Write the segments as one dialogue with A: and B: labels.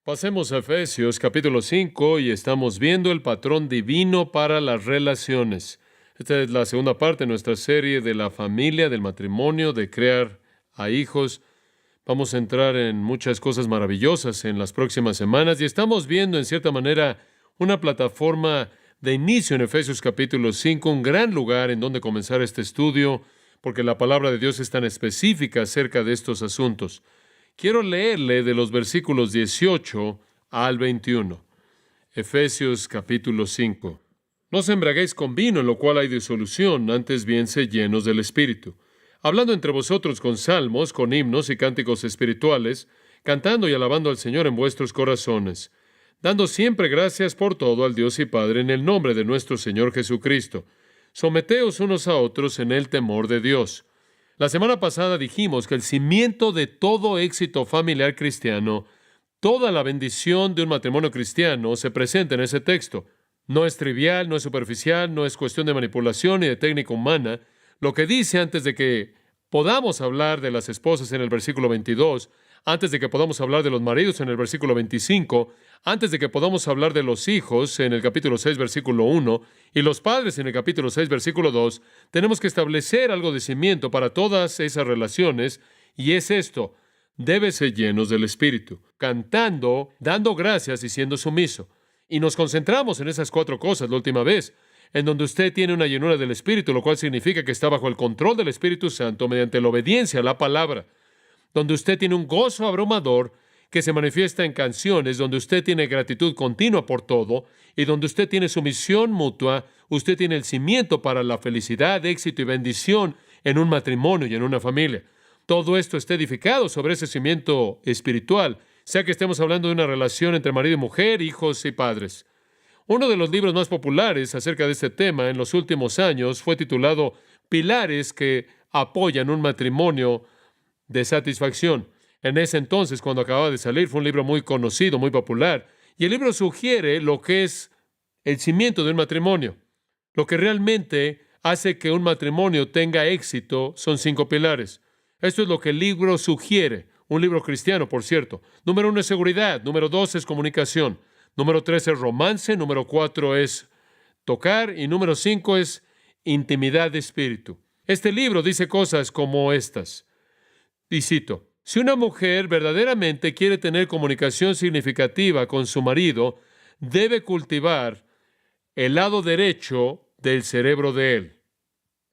A: Pasemos a Efesios capítulo 5 y estamos viendo el patrón divino para las relaciones. Esta es la segunda parte de nuestra serie de la familia, del matrimonio, de crear a hijos. Vamos a entrar en muchas cosas maravillosas en las próximas semanas y estamos viendo en cierta manera una plataforma de inicio en Efesios capítulo 5, un gran lugar en donde comenzar este estudio, porque la palabra de Dios es tan específica acerca de estos asuntos. Quiero leerle de los versículos 18 al 21. Efesios capítulo 5. No os embriaguéis con vino, en lo cual hay disolución, antes bien sed llenos del Espíritu, hablando entre vosotros con salmos, con himnos y cánticos espirituales, cantando y alabando al Señor en vuestros corazones, dando siempre gracias por todo al Dios y Padre en el nombre de nuestro Señor Jesucristo. Someteos unos a otros en el temor de Dios. La semana pasada dijimos que el cimiento de todo éxito familiar cristiano, toda la bendición de un matrimonio cristiano se presenta en ese texto. No es trivial, no es superficial, no es cuestión de manipulación ni de técnica humana. Lo que dice antes de que podamos hablar de las esposas en el versículo 22, antes de que podamos hablar de los maridos en el versículo 25, antes de que podamos hablar de los hijos en el capítulo 6, versículo 1, y los padres en el capítulo 6, versículo 2, tenemos que establecer algo de cimiento para todas esas relaciones, y es esto: debe ser llenos del Espíritu, cantando, dando gracias y siendo sumiso. Y nos concentramos en esas cuatro cosas la última vez, en donde usted tiene una llenura del Espíritu, lo cual significa que está bajo el control del Espíritu Santo mediante la obediencia a la palabra, donde usted tiene un gozo abrumador que se manifiesta en canciones, donde usted tiene gratitud continua por todo, y donde usted tiene sumisión mutua, usted tiene el cimiento para la felicidad, éxito y bendición en un matrimonio y en una familia. Todo esto está edificado sobre ese cimiento espiritual, sea que estemos hablando de una relación entre marido y mujer, hijos y padres. Uno de los libros más populares acerca de este tema en los últimos años fue titulado Pilares que apoyan un matrimonio de satisfacción. En ese entonces, cuando acababa de salir, fue un libro muy conocido, muy popular, y el libro sugiere lo que es el cimiento de un matrimonio. Lo que realmente hace que un matrimonio tenga éxito son 5 pilares. Esto es lo que el libro sugiere, un libro cristiano, por cierto. Número 1 es seguridad, número 2 es comunicación, número 3 es romance, número 4 es tocar, y número 5 es intimidad de espíritu. Este libro dice cosas como estas. Y cito: si una mujer verdaderamente quiere tener comunicación significativa con su marido, debe cultivar el lado derecho del cerebro de él.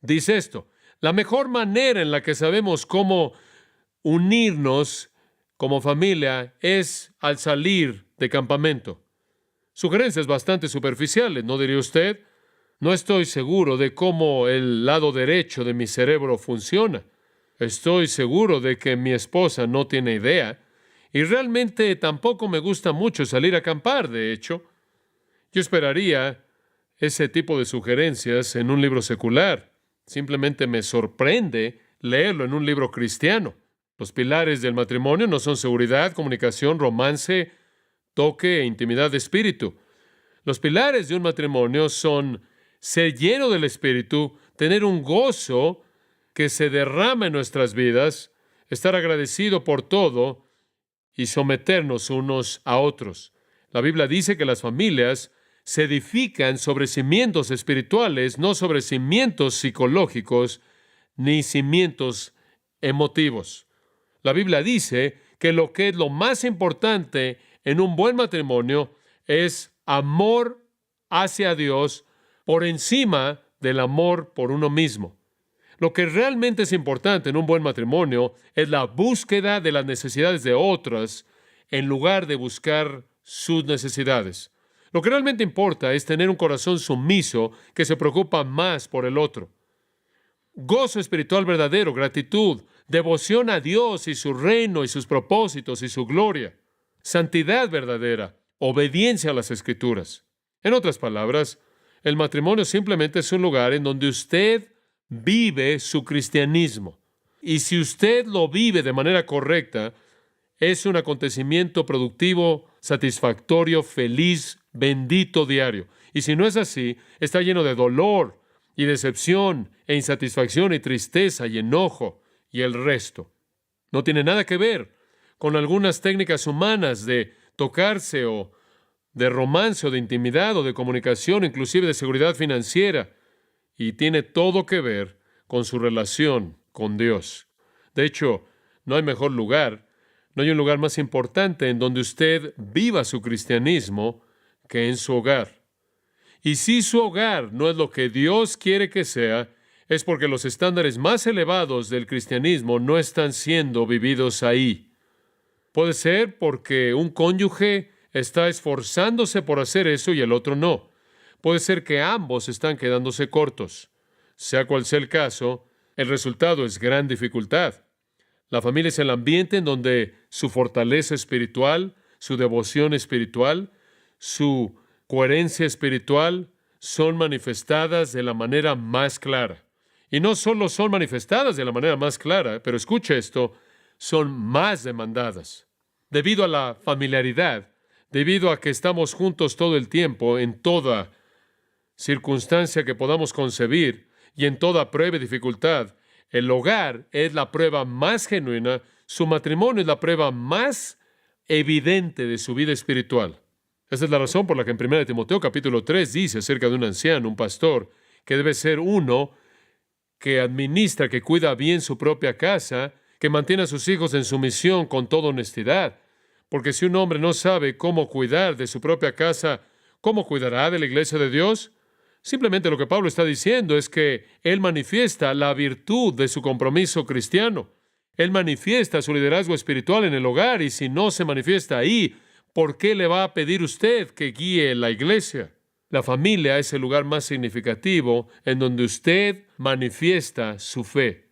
A: Dice esto: la mejor manera en la que sabemos cómo unirnos como familia es al salir de campamento. Sugerencias bastante superficiales, ¿no diría usted? No estoy seguro de cómo el lado derecho de mi cerebro funciona. Estoy seguro de que mi esposa no tiene idea, y realmente tampoco me gusta mucho salir a acampar, de hecho. Yo esperaría ese tipo de sugerencias en un libro secular. Simplemente me sorprende leerlo en un libro cristiano. Los pilares del matrimonio no son seguridad, comunicación, romance, toque e intimidad de espíritu. Los pilares de un matrimonio son ser lleno del Espíritu, tener un gozo que se derrama en nuestras vidas, estar agradecido por todo y someternos unos a otros. La Biblia dice que las familias se edifican sobre cimientos espirituales, no sobre cimientos psicológicos ni cimientos emotivos. La Biblia dice que lo que es lo más importante en un buen matrimonio es amor hacia Dios por encima del amor por uno mismo. Lo que realmente es importante en un buen matrimonio es la búsqueda de las necesidades de otras en lugar de buscar sus necesidades. Lo que realmente importa es tener un corazón sumiso que se preocupa más por el otro. Gozo espiritual verdadero, gratitud, devoción a Dios y su reino y sus propósitos y su gloria. Santidad verdadera, obediencia a las Escrituras. En otras palabras, el matrimonio simplemente es un lugar en donde usted vive su cristianismo. Y si usted lo vive de manera correcta, es un acontecimiento productivo, satisfactorio, feliz, bendito diario. Y si no es así, está lleno de dolor y decepción e insatisfacción y tristeza y enojo y el resto. No tiene nada que ver con algunas técnicas humanas de tocarse o de romance o de intimidad o de comunicación, inclusive de seguridad financiera, y tiene todo que ver con su relación con Dios. De hecho, no hay mejor lugar, no hay un lugar más importante en donde usted viva su cristianismo que en su hogar. Y si su hogar no es lo que Dios quiere que sea, es porque los estándares más elevados del cristianismo no están siendo vividos ahí. Puede ser porque un cónyuge está esforzándose por hacer eso y el otro no. Puede ser que ambos están quedándose cortos. Sea cual sea el caso, el resultado es gran dificultad. La familia es el ambiente en donde su fortaleza espiritual, su devoción espiritual, su coherencia espiritual son manifestadas de la manera más clara. Y no solo son manifestadas de la manera más clara, pero escuche esto, son más demandadas. Debido a la familiaridad, debido a que estamos juntos todo el tiempo, en toda circunstancia que podamos concebir y en toda prueba y dificultad, el hogar es la prueba más genuina, su matrimonio es la prueba más evidente de su vida espiritual. Esa es la razón por la que en 1 Timoteo capítulo 3 dice acerca de un anciano, un pastor, que debe ser uno que administra, que cuida bien su propia casa, que mantiene a sus hijos en sumisión con toda honestidad. Porque si un hombre no sabe cómo cuidar de su propia casa, ¿cómo cuidará de la iglesia de Dios? Simplemente lo que Pablo está diciendo es que él manifiesta la virtud de su compromiso cristiano. Él manifiesta su liderazgo espiritual en el hogar, y si no se manifiesta ahí, ¿por qué le va a pedir usted que guíe la iglesia? La familia es el lugar más significativo en donde usted manifiesta su fe.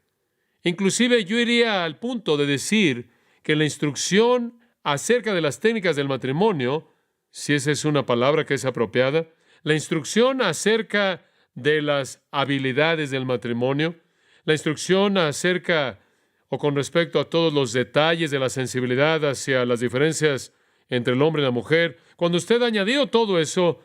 A: Inclusive yo iría al punto de decir que la instrucción acerca de las técnicas del matrimonio, si esa es una palabra que es apropiada, la instrucción acerca de las habilidades del matrimonio, la instrucción acerca o con respecto a todos los detalles de la sensibilidad hacia las diferencias entre el hombre y la mujer, cuando usted ha añadido todo eso,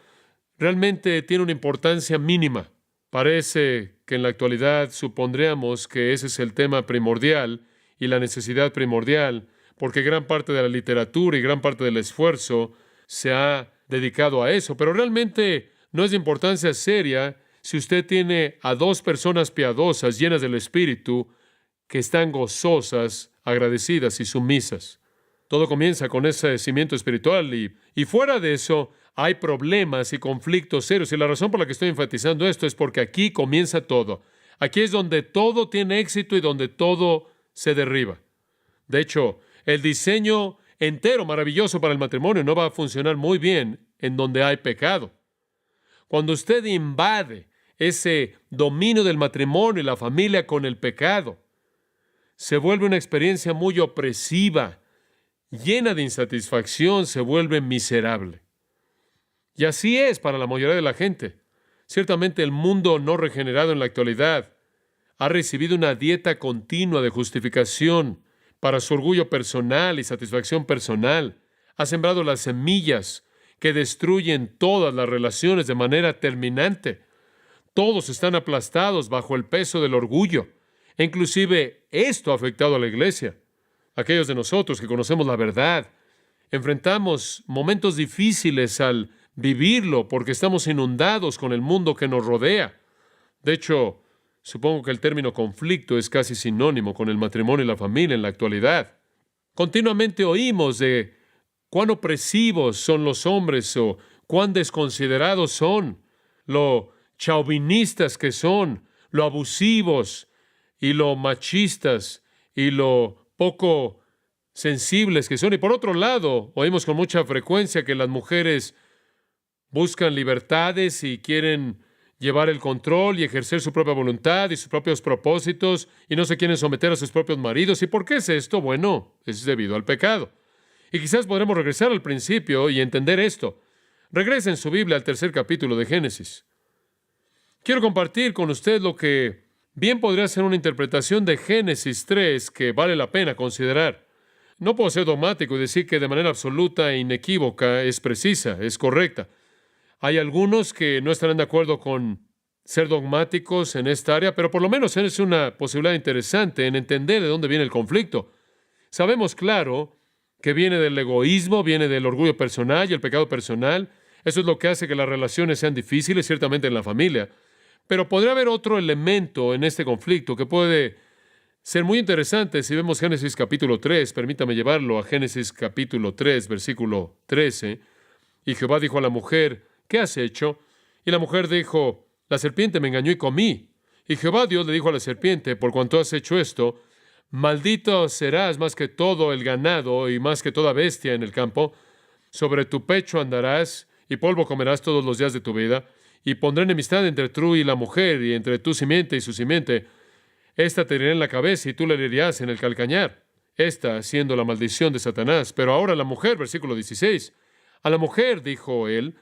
A: realmente tiene una importancia mínima. Parece que en la actualidad supondríamos que ese es el tema primordial y la necesidad primordial, porque gran parte de la literatura y gran parte del esfuerzo se ha dedicado a eso, pero realmente no es de importancia seria si usted tiene a dos personas piadosas, llenas del Espíritu, que están gozosas, agradecidas y sumisas. Todo comienza con ese cimiento espiritual y fuera de eso hay problemas y conflictos serios. Y la razón por la que estoy enfatizando esto es porque aquí comienza todo. Aquí es donde todo tiene éxito y donde todo se derriba. De hecho, el diseño entero maravilloso para el matrimonio no va a funcionar muy bien en donde hay pecado. Cuando usted invade ese dominio del matrimonio y la familia con el pecado, se vuelve una experiencia muy opresiva, llena de insatisfacción, se vuelve miserable. Y así es para la mayoría de la gente. Ciertamente el mundo no regenerado en la actualidad ha recibido una dieta continua de justificación para su orgullo personal y satisfacción personal. Ha sembrado las semillas que destruyen todas las relaciones de manera terminante. Todos están aplastados bajo el peso del orgullo. E inclusive esto ha afectado a la iglesia. Aquellos de nosotros que conocemos la verdad, enfrentamos momentos difíciles al vivirlo porque estamos inundados con el mundo que nos rodea. De hecho, supongo que el término conflicto es casi sinónimo con el matrimonio y la familia en la actualidad. Continuamente oímos de cuán opresivos son los hombres o cuán desconsiderados son, lo chauvinistas que son, lo abusivos y lo machistas y lo poco sensibles que son. Y por otro lado, oímos con mucha frecuencia que las mujeres buscan libertades y quieren llevar el control y ejercer su propia voluntad y sus propios propósitos y no se quieren someter a sus propios maridos. ¿Y por qué es esto? Bueno, es debido al pecado. Y quizás podremos regresar al principio y entender esto. Regrese en su Biblia al 3 capítulo de Génesis. Quiero compartir con usted lo que bien podría ser una interpretación de Génesis 3 que vale la pena considerar. No puedo ser dogmático y decir que de manera absoluta e inequívoca es precisa, es correcta. Hay algunos que no estarán de acuerdo con ser dogmáticos en esta área, pero por lo menos es una posibilidad interesante en entender de dónde viene el conflicto. Sabemos, claro, que viene del egoísmo, viene del orgullo personal y el pecado personal. Eso es lo que hace que las relaciones sean difíciles, ciertamente en la familia. Pero podría haber otro elemento en este conflicto que puede ser muy interesante si vemos Génesis capítulo 3. Permítame llevarlo a Génesis capítulo 3, versículo 13. Y Jehová dijo a la mujer, ¿qué has hecho? Y la mujer dijo, la serpiente me engañó y comí. Y Jehová Dios le dijo a la serpiente, por cuanto has hecho esto, maldito serás más que todo el ganado y más que toda bestia en el campo. Sobre tu pecho andarás y polvo comerás todos los días de tu vida. Y pondré enemistad entre tú y la mujer y entre tu simiente y su simiente. Esta te herirá en la cabeza y tú le herirás en el calcañar. Esta siendo la maldición de Satanás. Pero ahora la mujer, versículo 16. A la mujer, dijo él,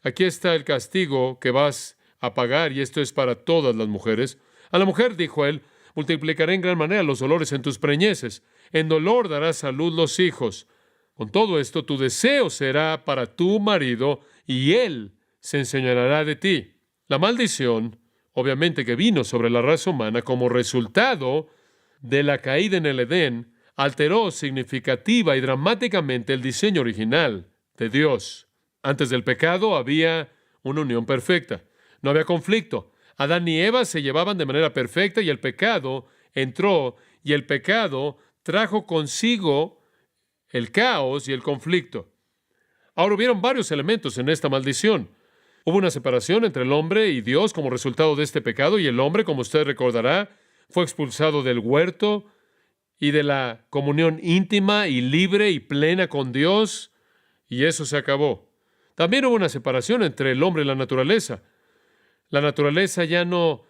A: aquí está el castigo que vas a pagar y esto es para todas las mujeres. A la mujer, dijo él, multiplicaré en gran manera los dolores en tus preñeces. En dolor darás a luz los hijos. Con todo esto, tu deseo será para tu marido y él se enseñoreará de ti. La maldición, obviamente que vino sobre la raza humana como resultado de la caída en el Edén, alteró significativa y dramáticamente el diseño original de Dios. Antes del pecado había una unión perfecta. No había conflicto. Adán y Eva se llevaban de manera perfecta y el pecado entró y el pecado trajo consigo el caos y el conflicto. Ahora hubieron varios elementos en esta maldición. Hubo una separación entre el hombre y Dios como resultado de este pecado y el hombre, como usted recordará, fue expulsado del huerto y de la comunión íntima y libre y plena con Dios, y eso se acabó. También hubo una separación entre el hombre y la naturaleza. La naturaleza ya no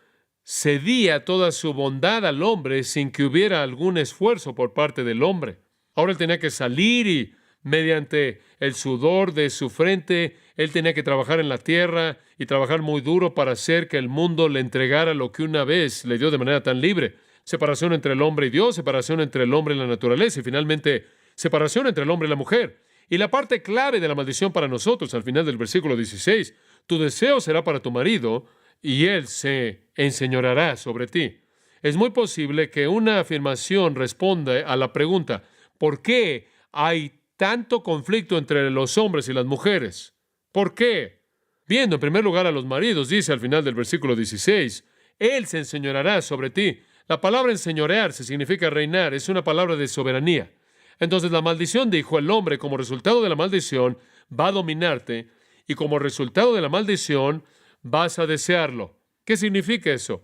A: cedía toda su bondad al hombre sin que hubiera algún esfuerzo por parte del hombre. Ahora él tenía que salir y, mediante el sudor de su frente, él tenía que trabajar en la tierra y trabajar muy duro para hacer que el mundo le entregara lo que una vez le dio de manera tan libre. Separación entre el hombre y Dios, separación entre el hombre y la naturaleza y finalmente separación entre el hombre y la mujer. Y la parte clave de la maldición para nosotros, al final del versículo 16, tu deseo será para tu marido y él se enseñoreará sobre ti. Es muy posible que una afirmación responda a la pregunta, ¿por qué hay tanto conflicto entre los hombres y las mujeres? ¿Por qué? Viendo en primer lugar a los maridos, dice al final del versículo 16, él se enseñoreará sobre ti. La palabra enseñorearse significa reinar, es una palabra de soberanía. Entonces la maldición, dijo el hombre, como resultado de la maldición, va a dominarte y como resultado de la maldición vas a desearlo. ¿Qué significa eso?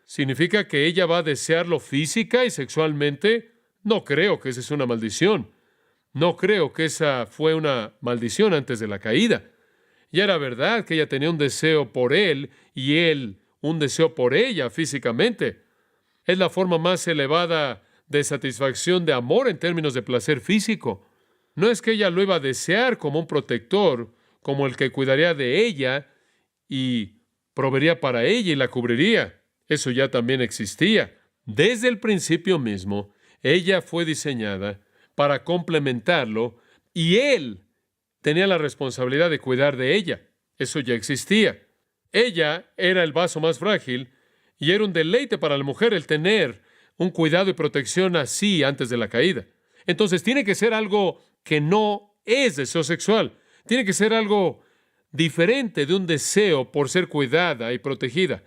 A: ¿Significa que ella va a desearlo física y sexualmente? No creo que esa es una maldición. No creo que esa fue una maldición antes de la caída. Ya era verdad que ella tenía un deseo por él y él un deseo por ella físicamente. Es la forma más elevada de satisfacción de amor en términos de placer físico. No es que ella lo iba a desear como un protector, como el que cuidaría de ella y proveería para ella y la cubriría. Eso ya también existía. Desde el principio mismo, ella fue diseñada para complementarlo y él tenía la responsabilidad de cuidar de ella. Eso ya existía. Ella era el vaso más frágil y era un deleite para la mujer el tener un cuidado y protección así antes de la caída. Entonces tiene que ser algo que no es deseo sexual. Tiene que ser algo diferente de un deseo por ser cuidada y protegida.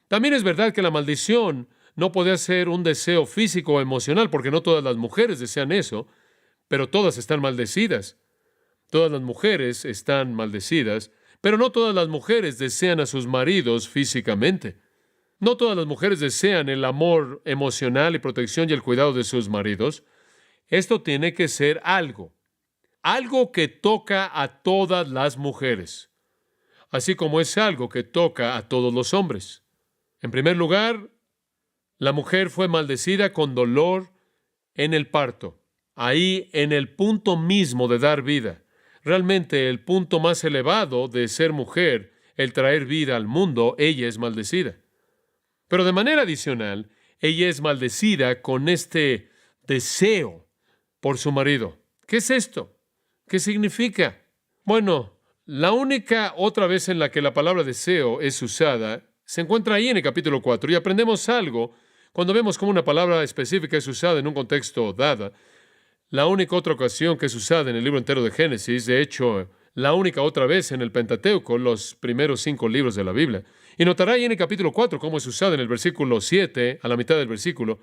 A: También es verdad que la maldición no podía ser un deseo físico o emocional, porque no todas las mujeres desean eso, pero todas están maldecidas. Todas las mujeres están maldecidas, pero no todas las mujeres desean a sus maridos físicamente. No todas las mujeres desean el amor emocional y protección y el cuidado de sus maridos. Esto tiene que ser algo que toca a todas las mujeres, así como es algo que toca a todos los hombres. En primer lugar, la mujer fue maldecida con dolor en el parto, ahí en el punto mismo de dar vida. Realmente el punto más elevado de ser mujer, el traer vida al mundo, ella es maldecida. Pero de manera adicional, ella es maldecida con este deseo por su marido. ¿Qué es esto? ¿Qué significa? Bueno, la única otra vez en la que la palabra deseo es usada se encuentra ahí en el capítulo 4 y aprendemos algo cuando vemos cómo una palabra específica es usada en un contexto dado. la única otra ocasión que es usada en el libro entero de Génesis, de hecho, la única otra vez en el Pentateuco, los primeros 5 libros de la Biblia. Y notará ahí en el capítulo 4 cómo es usada en el versículo 7, a la mitad del versículo.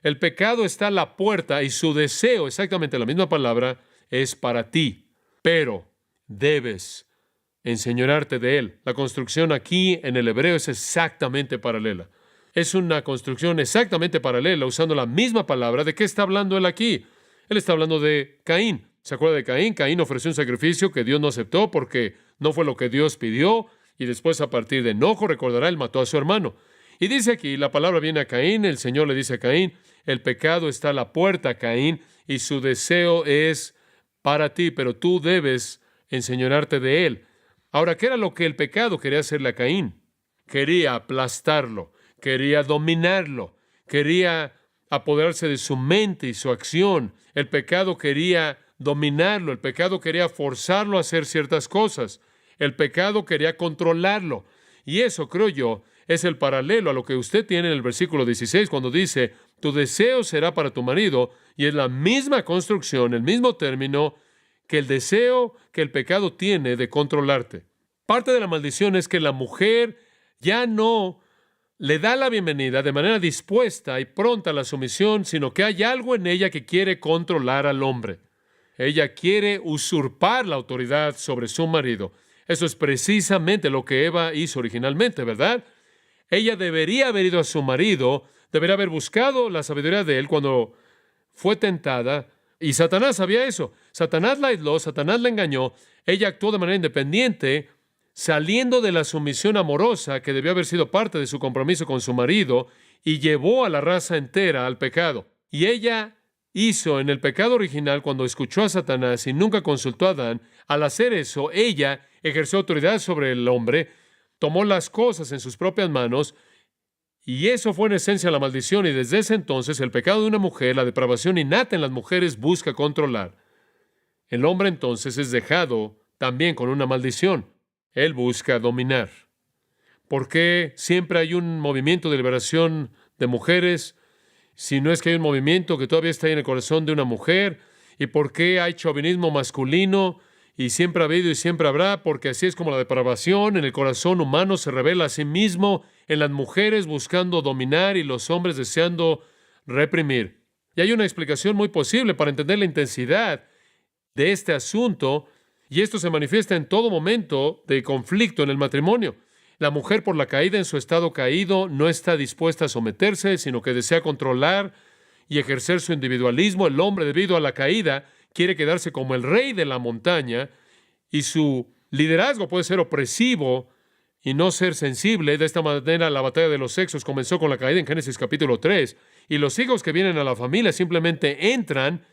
A: El pecado está a la puerta y su deseo, exactamente la misma palabra, es para ti, pero debes enseñorearte de él. La construcción aquí en el hebreo es exactamente paralela. Es una construcción exactamente paralela, usando la misma palabra. ¿De qué está hablando él aquí? Él está hablando de Caín. ¿Se acuerda de Caín? Caín ofreció un sacrificio que Dios no aceptó porque no fue lo que Dios pidió, y después, a partir de enojo, recordará, él mató a su hermano. Y dice aquí, la palabra viene a Caín, el Señor le dice a Caín, el pecado está a la puerta, Caín, y su deseo es para ti, pero tú debes enseñorearte de él. Ahora, ¿qué era lo que el pecado quería hacerle a Caín? Quería aplastarlo, quería dominarlo, quería apoderarse de su mente y su acción. El pecado quería dominarlo, el pecado quería forzarlo a hacer ciertas cosas. El pecado quería controlarlo. Y eso, creo yo, es el paralelo a lo que usted tiene en el versículo 16, cuando dice, tu deseo será para tu marido, y es la misma construcción, el mismo término, que el deseo que el pecado tiene de controlarte. Parte de la maldición es que la mujer ya no le da la bienvenida de manera dispuesta y pronta a la sumisión, sino que hay algo en ella que quiere controlar al hombre. Ella quiere usurpar la autoridad sobre su marido. Eso es precisamente lo que Eva hizo originalmente, ¿verdad? Ella debería haber ido a su marido, debería haber buscado la sabiduría de él cuando fue tentada, y Satanás sabía eso. Satanás la aisló, Satanás la engañó, ella actuó de manera independiente, saliendo de la sumisión amorosa que debió haber sido parte de su compromiso con su marido, y llevó a la raza entera al pecado. Y ella hizo en el pecado original, cuando escuchó a Satanás y nunca consultó a Adán, al hacer eso, ella ejerció autoridad sobre el hombre, tomó las cosas en sus propias manos, y eso fue en esencia la maldición, y desde ese entonces el pecado de una mujer, la depravación innata en las mujeres, busca controlar. El hombre entonces es dejado también con una maldición. Él busca dominar. ¿Por qué siempre hay un movimiento de liberación de mujeres, si no es que hay un movimiento que todavía está ahí en el corazón de una mujer? ¿Y por qué hay chauvinismo masculino? Y siempre ha habido y siempre habrá, porque así es como la depravación en el corazón humano se revela a sí mismo en las mujeres buscando dominar y los hombres deseando reprimir. Y hay una explicación muy posible para entender la intensidad de este asunto, y esto se manifiesta en todo momento de conflicto en el matrimonio. La mujer, por la caída en su estado caído, no está dispuesta a someterse, sino que desea controlar y ejercer su individualismo. El hombre, debido a la caída, quiere quedarse como el rey de la montaña, y su liderazgo puede ser opresivo y no ser sensible. De esta manera, la batalla de los sexos comenzó con la caída en Génesis capítulo 3, y los hijos que vienen a la familia simplemente entran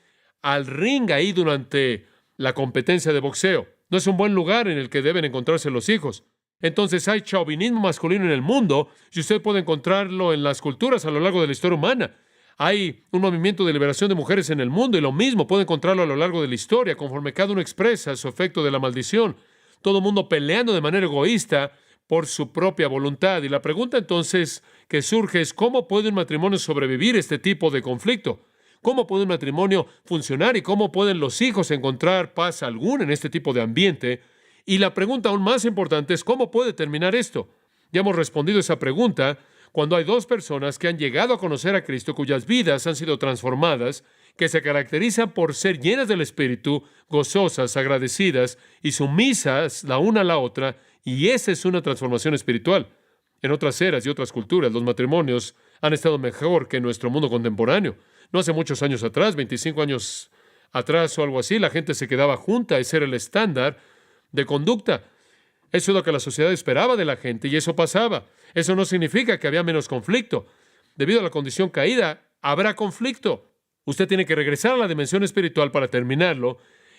A: al ring ahí durante la competencia de boxeo. No es un buen lugar en el que deben encontrarse los hijos. Entonces hay chauvinismo masculino en el mundo, y usted puede encontrarlo en las culturas a lo largo de la historia humana. Hay un movimiento de liberación de mujeres en el mundo, y lo mismo puede encontrarlo a lo largo de la historia, conforme cada uno expresa su efecto de la maldición. Todo el mundo peleando de manera egoísta por su propia voluntad. Y la pregunta entonces que surge es, ¿cómo puede un matrimonio sobrevivir este tipo de conflicto? ¿Cómo puede un matrimonio funcionar y cómo pueden los hijos encontrar paz alguna en este tipo de ambiente? Y la pregunta aún más importante es, ¿cómo puede terminar esto? Ya hemos respondido esa pregunta cuando hay dos personas que han llegado a conocer a Cristo, cuyas vidas han sido transformadas, que se caracterizan por ser llenas del Espíritu, gozosas, agradecidas y sumisas la una a la otra, y esa es una transformación espiritual. En otras eras y otras culturas, los matrimonios han estado mejor que en nuestro mundo contemporáneo. No hace muchos años atrás, 25 años atrás o algo así, la gente se quedaba junta, ese era el estándar de conducta. Eso es lo que la sociedad esperaba de la gente, y eso pasaba. Eso no significa que había menos conflicto. Debido a la condición caída, habrá conflicto. Usted tiene que regresar a la dimensión espiritual para terminarlo,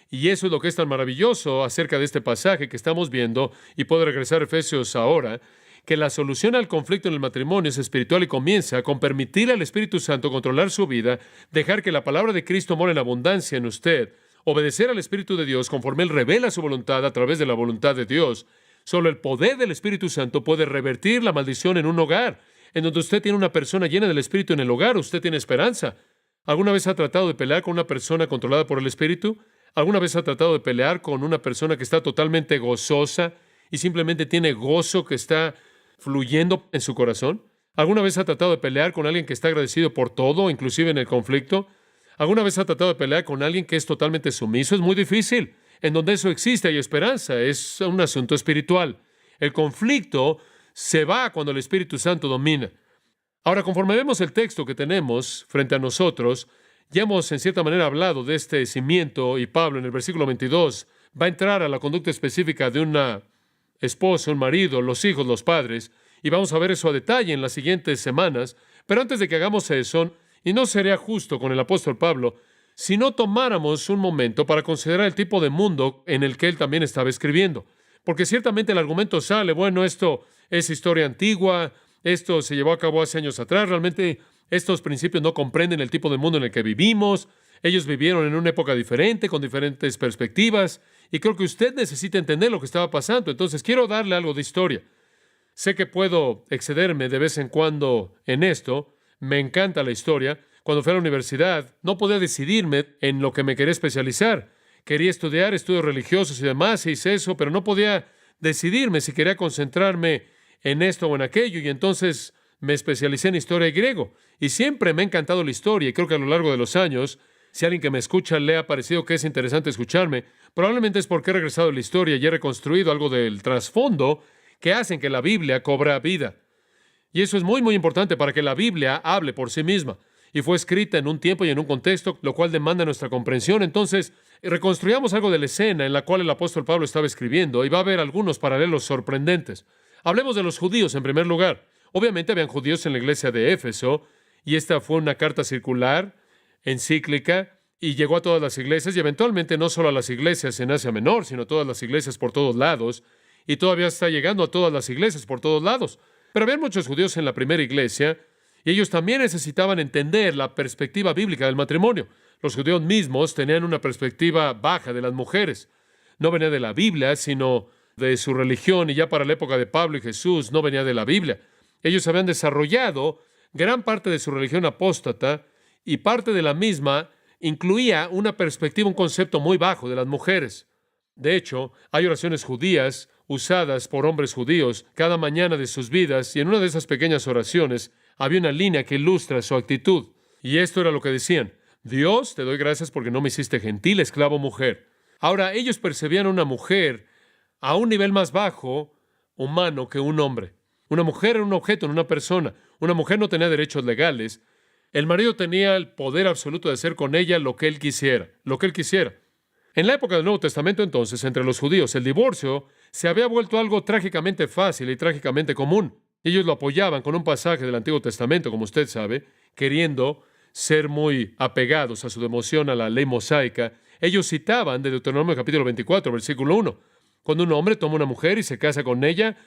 A: y eso es lo que es tan maravilloso acerca de este pasaje que estamos viendo, y puedo regresar a Efesios ahora, que la solución al conflicto en el matrimonio es espiritual y comienza con permitir al Espíritu Santo controlar su vida, dejar que la palabra de Cristo more en abundancia en usted, obedecer al Espíritu de Dios conforme Él revela su voluntad a través de la voluntad de Dios. Solo el poder del Espíritu Santo puede revertir la maldición en un hogar. En donde usted tiene una persona llena del Espíritu en el hogar, usted tiene esperanza. ¿Alguna vez ha tratado de pelear con una persona controlada por el Espíritu? ¿Alguna vez ha tratado de pelear con una persona que está totalmente gozosa y simplemente tiene gozo que está fluyendo en su corazón? ¿Alguna vez ha tratado de pelear con alguien que está agradecido por todo, inclusive en el conflicto? ¿Alguna vez ha tratado de pelear con alguien que es totalmente sumiso? Es muy difícil. En donde eso existe hay esperanza. Es un asunto espiritual. El conflicto se va cuando el Espíritu Santo domina. Ahora, conforme vemos el texto que tenemos frente a nosotros, ya hemos en cierta manera hablado de este cimiento y Pablo en el versículo 22 va a entrar a la conducta específica de una esposa, un marido, los hijos, los padres, y vamos a ver eso a detalle en las siguientes semanas. Pero antes de que hagamos eso, y no sería justo con el apóstol Pablo, si no tomáramos un momento para considerar el tipo de mundo en el que él también estaba escribiendo. Porque ciertamente el argumento sale, bueno, esto es historia antigua, esto se llevó a cabo hace años atrás, realmente estos principios no comprenden el tipo de mundo en el que vivimos, ellos vivieron en una época diferente, con diferentes perspectivas, y creo que usted necesita entender lo que estaba pasando. Entonces quiero darle algo de historia. Sé que puedo excederme de vez en cuando en esto, me encanta la historia. Cuando fui a la universidad, no podía decidirme en lo que me quería especializar. Quería estudiar estudios religiosos y demás, e hice eso, pero no podía decidirme si quería concentrarme en esto o en aquello, y entonces me especialicé en historia y griego. Y siempre me ha encantado la historia, y creo que a lo largo de los años, si alguien que me escucha le ha parecido que es interesante escucharme, probablemente es porque he regresado a la historia y he reconstruido algo del trasfondo que hacen que la Biblia cobra vida. Y eso es muy, muy importante para que la Biblia hable por sí misma. Y fue escrita en un tiempo y en un contexto, lo cual demanda nuestra comprensión. Entonces, reconstruyamos algo de la escena en la cual el apóstol Pablo estaba escribiendo, y va a haber algunos paralelos sorprendentes. Hablemos de los judíos en primer lugar. Obviamente habían judíos en la iglesia de Éfeso, y esta fue una carta circular, encíclica, y llegó a todas las iglesias, y eventualmente no solo a las iglesias en Asia Menor, sino a todas las iglesias por todos lados, y todavía está llegando a todas las iglesias por todos lados. Pero había muchos judíos en la primera iglesia, y ellos también necesitaban entender la perspectiva bíblica del matrimonio. Los judíos mismos tenían una perspectiva baja de las mujeres. No venía de la Biblia, sino de su religión, y ya para la época de Pablo y Jesús no venía de la Biblia. Ellos habían desarrollado gran parte de su religión apóstata, y parte de la misma incluía una perspectiva, un concepto muy bajo de las mujeres. De hecho, hay oraciones judías usadas por hombres judíos cada mañana de sus vidas, y en una de esas pequeñas oraciones había una línea que ilustra su actitud. Y esto era lo que decían: Dios, te doy gracias porque no me hiciste gentil, esclavo, mujer. Ahora, ellos percibían a una mujer a un nivel más bajo, humano, que un hombre. Una mujer era un objeto, no una persona. Una mujer no tenía derechos legales. El marido tenía el poder absoluto de hacer con ella lo que él quisiera, lo que él quisiera. En la época del Nuevo Testamento, entonces, entre los judíos, el divorcio se había vuelto algo trágicamente fácil y trágicamente común. Ellos lo apoyaban con un pasaje del Antiguo Testamento, como usted sabe, queriendo ser muy apegados a su devoción a la ley mosaica. Ellos citaban de Deuteronomio capítulo 24, versículo 1. Cuando un hombre toma una mujer y se casa con ella,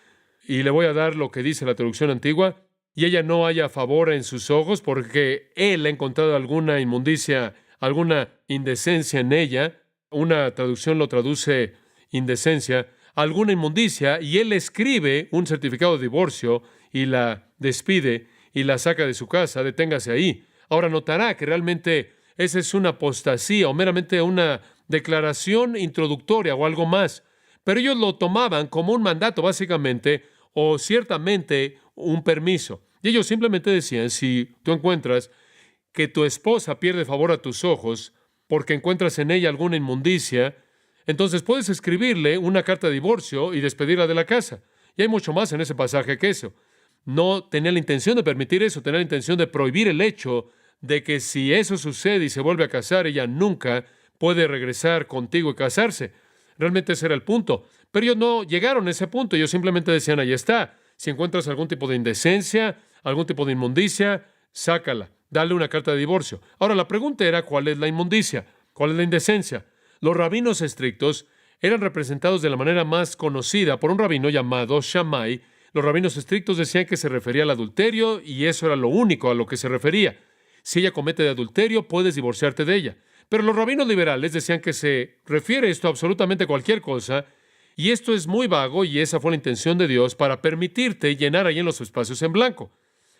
A: y le voy a dar lo que dice la traducción antigua, y ella no haya favor en sus ojos porque él ha encontrado alguna inmundicia, alguna indecencia en ella. Una traducción lo traduce indecencia, alguna inmundicia, y él escribe un certificado de divorcio y la despide y la saca de su casa. Deténgase ahí. Ahora notará que realmente esa es una apostasía o meramente una declaración introductoria o algo más. Pero ellos lo tomaban como un mandato básicamente, o ciertamente un permiso. Y ellos simplemente decían: si tú encuentras que tu esposa pierde favor a tus ojos porque encuentras en ella alguna inmundicia, entonces puedes escribirle una carta de divorcio y despedirla de la casa. Y hay mucho más en ese pasaje que eso. No tenía la intención de permitir eso, tenía la intención de prohibir el hecho de que si eso sucede y se vuelve a casar, ella nunca puede regresar contigo y casarse. Realmente ese era el punto. Pero ellos no llegaron a ese punto. Ellos simplemente decían: ahí está. Si encuentras algún tipo de indecencia, algún tipo de inmundicia, sácala. Dale una carta de divorcio. Ahora, la pregunta era: ¿cuál es la inmundicia? ¿Cuál es la indecencia? Los rabinos estrictos eran representados de la manera más conocida por un rabino llamado Shammai. Los rabinos estrictos decían que se refería al adulterio, y eso era lo único a lo que se refería. Si ella comete de adulterio, puedes divorciarte de ella. Pero los rabinos liberales decían que se refiere esto a absolutamente cualquier cosa, y esto es muy vago, y esa fue la intención de Dios para permitirte llenar ahí en los espacios en blanco.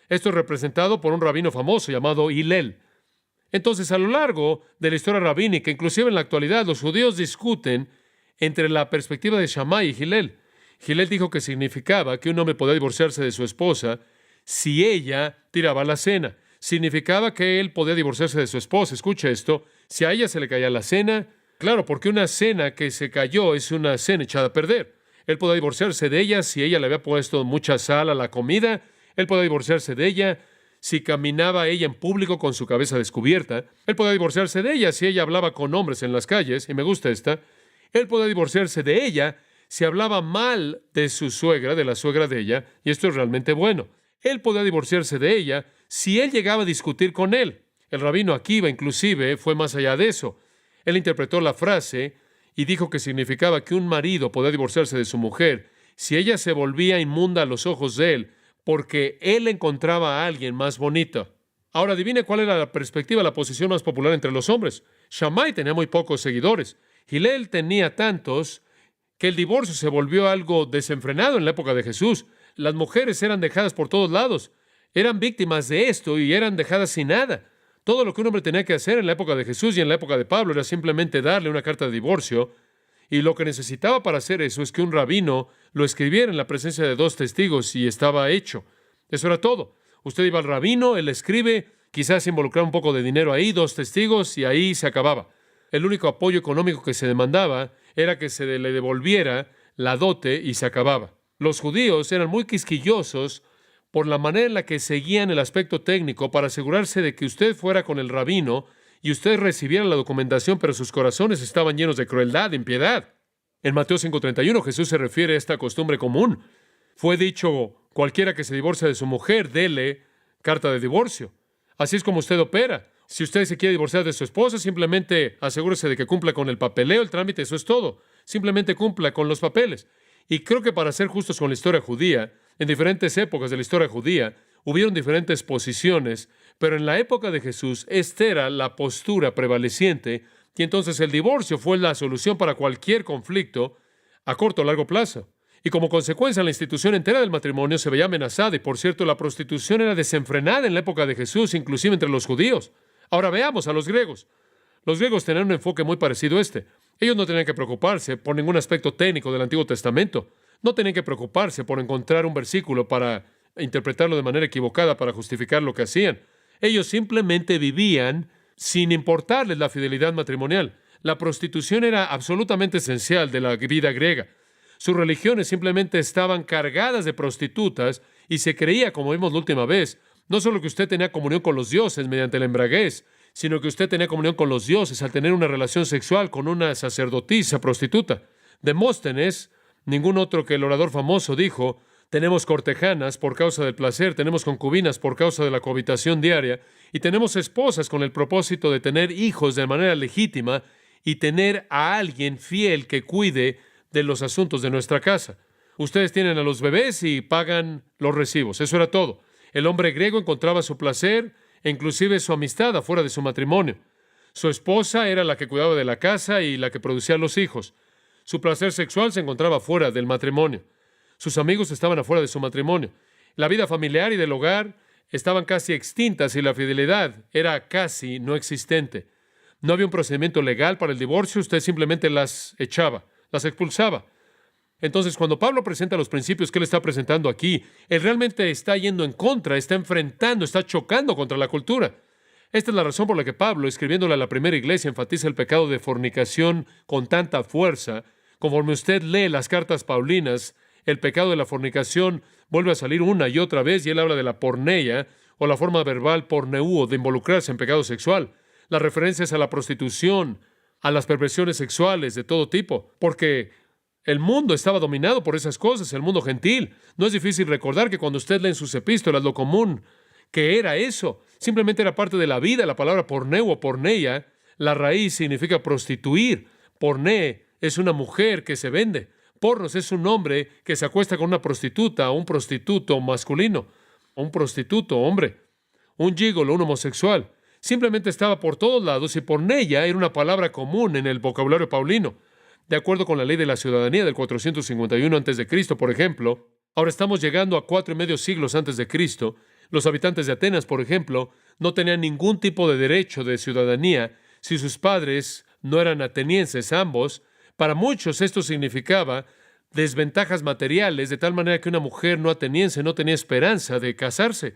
A: Esto es representado por un rabino famoso llamado Hillel. Entonces, a lo largo de la historia rabínica, inclusive en la actualidad, los judíos discuten entre la perspectiva de Shammai y Hillel. Hillel dijo que significaba que un hombre podía divorciarse de su esposa si ella tiraba la cena. Significaba que él podía divorciarse de su esposa. Escucha esto. Si a ella se le caía la cena, claro, porque una cena que se cayó es una cena echada a perder. Él podía divorciarse de ella si ella le había puesto mucha sal a la comida. Él podía divorciarse de ella si caminaba ella en público con su cabeza descubierta. Él podía divorciarse de ella si ella hablaba con hombres en las calles. Y me gusta esta. Él podía divorciarse de ella si hablaba mal de su suegra, de la suegra de ella. Y esto es realmente bueno. Él podía divorciarse de ella si él llegaba a discutir con él. El rabino Akiva, inclusive, fue más allá de eso. Él interpretó la frase y dijo que significaba que un marido podía divorciarse de su mujer si ella se volvía inmunda a los ojos de él porque él encontraba a alguien más bonito. Ahora adivine cuál era la perspectiva, la posición más popular entre los hombres. Shammai tenía muy pocos seguidores. Hillel tenía tantos que el divorcio se volvió algo desenfrenado en la época de Jesús. Las mujeres eran dejadas por todos lados. Eran víctimas de esto y eran dejadas sin nada. Todo lo que un hombre tenía que hacer en la época de Jesús y en la época de Pablo era simplemente darle una carta de divorcio. Y lo que necesitaba para hacer eso es que un rabino lo escribiera en la presencia de dos testigos y estaba hecho. Eso era todo. Usted iba al rabino, él escribe, quizás involucraba un poco de dinero ahí, dos testigos y ahí se acababa. El único apoyo económico que se demandaba era que se le devolviera la dote y se acababa. Los judíos eran muy quisquillosos por la manera en la que seguían el aspecto técnico para asegurarse de que usted fuera con el rabino y usted recibiera la documentación, pero sus corazones estaban llenos de crueldad, de impiedad. En Mateo 5:31 Jesús se refiere a esta costumbre común. Fue dicho, cualquiera que se divorcia de su mujer, dele carta de divorcio. Así es como usted opera. Si usted se quiere divorciar de su esposa, simplemente asegúrese de que cumpla con el papeleo, el trámite, eso es todo. Simplemente cumpla con los papeles. Y creo que para ser justos con la historia judía, en diferentes épocas de la historia judía, hubieron diferentes posiciones, pero en la época de Jesús, esta era la postura prevaleciente, y entonces el divorcio fue la solución para cualquier conflicto a corto o largo plazo. Y como consecuencia, la institución entera del matrimonio se veía amenazada, y por cierto, la prostitución era desenfrenada en la época de Jesús, inclusive entre los judíos. Ahora veamos a los griegos. Los griegos tenían un enfoque muy parecido a este. Ellos no tenían que preocuparse por ningún aspecto técnico del Antiguo Testamento. No tenían que preocuparse por encontrar un versículo para interpretarlo de manera equivocada para justificar lo que hacían. Ellos simplemente vivían sin importarles la fidelidad matrimonial. La prostitución era absolutamente esencial de la vida griega. Sus religiones simplemente estaban cargadas de prostitutas y se creía, como vimos la última vez, no solo que usted tenía comunión con los dioses mediante la embriaguez, sino que usted tenía comunión con los dioses al tener una relación sexual con una sacerdotisa prostituta. Demóstenes, ningún otro que el orador famoso, dijo, tenemos cortejanas por causa del placer, tenemos concubinas por causa de la cohabitación diaria, y tenemos esposas con el propósito de tener hijos de manera legítima y tener a alguien fiel que cuide de los asuntos de nuestra casa. Ustedes tienen a los bebés y pagan los recibos. Eso era todo. El hombre griego encontraba su placer e inclusive su amistad afuera de su matrimonio. Su esposa era la que cuidaba de la casa y la que producía los hijos. Su placer sexual se encontraba fuera del matrimonio. Sus amigos estaban afuera de su matrimonio. La vida familiar y del hogar estaban casi extintas y la fidelidad era casi no existente. No había un procedimiento legal para el divorcio, usted simplemente las echaba, las expulsaba. Entonces, cuando Pablo presenta los principios que él está presentando aquí, él realmente está yendo en contra, está enfrentando, está chocando contra la cultura. Esta es la razón por la que Pablo, escribiéndole a la primera iglesia, enfatiza el pecado de fornicación con tanta fuerza. Conforme usted lee las cartas paulinas, el pecado de la fornicación vuelve a salir una y otra vez, y él habla de la porneia, o la forma verbal porneuo, de involucrarse en pecado sexual. Las referencias a la prostitución, a las perversiones sexuales de todo tipo, porque el mundo estaba dominado por esas cosas, el mundo gentil. No es difícil recordar que cuando usted lee en sus epístolas lo común que era eso, simplemente era parte de la vida. La palabra porneo o porneia, la raíz significa prostituir. Porné es una mujer que se vende. Pornos es un hombre que se acuesta con una prostituta, o un prostituto masculino, o un prostituto hombre, un gigolo, un homosexual. Simplemente estaba por todos lados y porneia era una palabra común en el vocabulario paulino. De acuerdo con la ley de la ciudadanía del 451 a.C., por ejemplo, ahora estamos llegando a 4 y medio siglos antes de Cristo. Los habitantes de Atenas, por ejemplo, no tenían ningún tipo de derecho de ciudadanía si sus padres no eran atenienses ambos. Para muchos esto significaba desventajas materiales, de tal manera que una mujer no ateniense no tenía esperanza de casarse.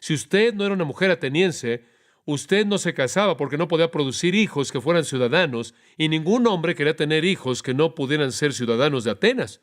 A: Si usted no era una mujer ateniense, usted no se casaba porque no podía producir hijos que fueran ciudadanos, y ningún hombre quería tener hijos que no pudieran ser ciudadanos de Atenas.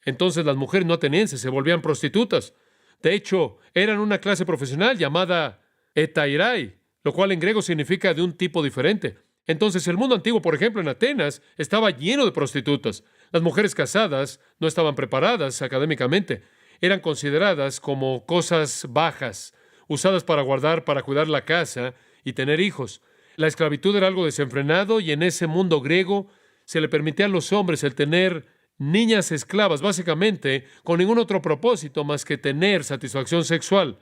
A: Entonces las mujeres no atenienses se volvían prostitutas. De hecho, eran una clase profesional llamada etairai, lo cual en griego significa de un tipo diferente. Entonces el mundo antiguo, por ejemplo, en Atenas, estaba lleno de prostitutas. Las mujeres casadas no estaban preparadas académicamente. Eran consideradas como cosas bajas, usadas para guardar, para cuidar la casa y tener hijos. La esclavitud era algo desenfrenado y en ese mundo griego se le permitía a los hombres el tener niñas esclavas, básicamente con ningún otro propósito más que tener satisfacción sexual.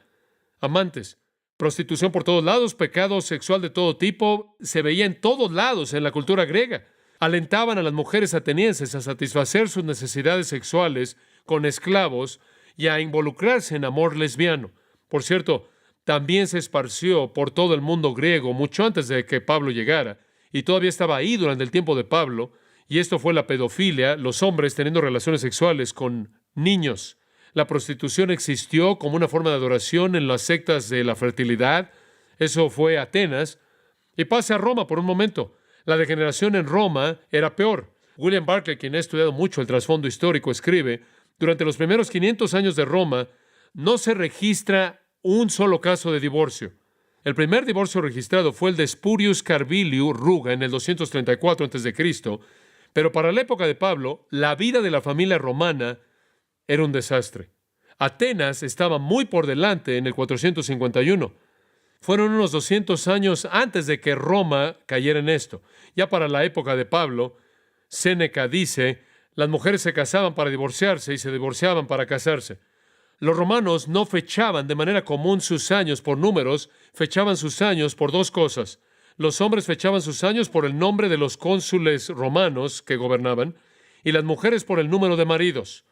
A: Amantes, prostitución por todos lados, pecado sexual de todo tipo, se veía en todos lados en la cultura griega. Alentaban a las mujeres atenienses a satisfacer sus necesidades sexuales con esclavos y a involucrarse en amor lesbiano. Por cierto, también se esparció por todo el mundo griego mucho antes de que Pablo llegara, y todavía estaba ahí durante el tiempo de Pablo, y esto fue la pedofilia, los hombres teniendo relaciones sexuales con niños. La prostitución existió como una forma de adoración en las sectas de la fertilidad. Eso fue Atenas. Y pase a Roma por un momento. La degeneración en Roma era peor. William Barclay, quien ha estudiado mucho el trasfondo histórico, escribe: durante los primeros 500 años de Roma no se registra un solo caso de divorcio. El primer divorcio registrado fue el de Spurius Carvilius Ruga en el 234 a.C., pero para la época de Pablo, la vida de la familia romana era un desastre. Atenas estaba muy por delante en el 451. Fueron unos 200 años antes de que Roma cayera en esto. Ya para la época de Pablo, Séneca dice, las mujeres se casaban para divorciarse y se divorciaban para casarse. Los romanos no fechaban de manera común sus años por números, fechaban sus años por dos cosas. Los hombres fechaban sus años por el nombre de los cónsules romanos que gobernaban, y las mujeres por el número de maridos.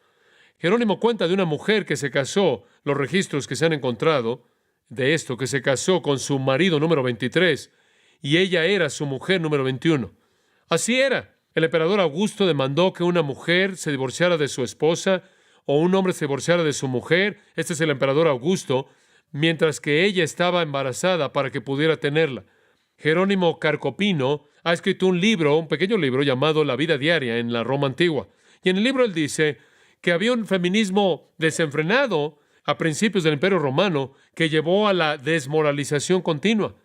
A: Jerónimo cuenta de una mujer que se casó, los registros que se han encontrado de esto, que se casó con su marido número 23, y ella era su mujer número 21. Así era. El emperador Augusto demandó que una mujer se divorciara de su esposa, o un hombre se divorciara de su mujer. Este es el emperador Augusto, mientras que ella estaba embarazada para que pudiera tenerla. Jerónimo Carcopino ha escrito un libro, un pequeño libro llamado La vida diaria en la Roma antigua. Y en el libro él dice que había un feminismo desenfrenado a principios del Imperio Romano que llevó a la desmoralización continua.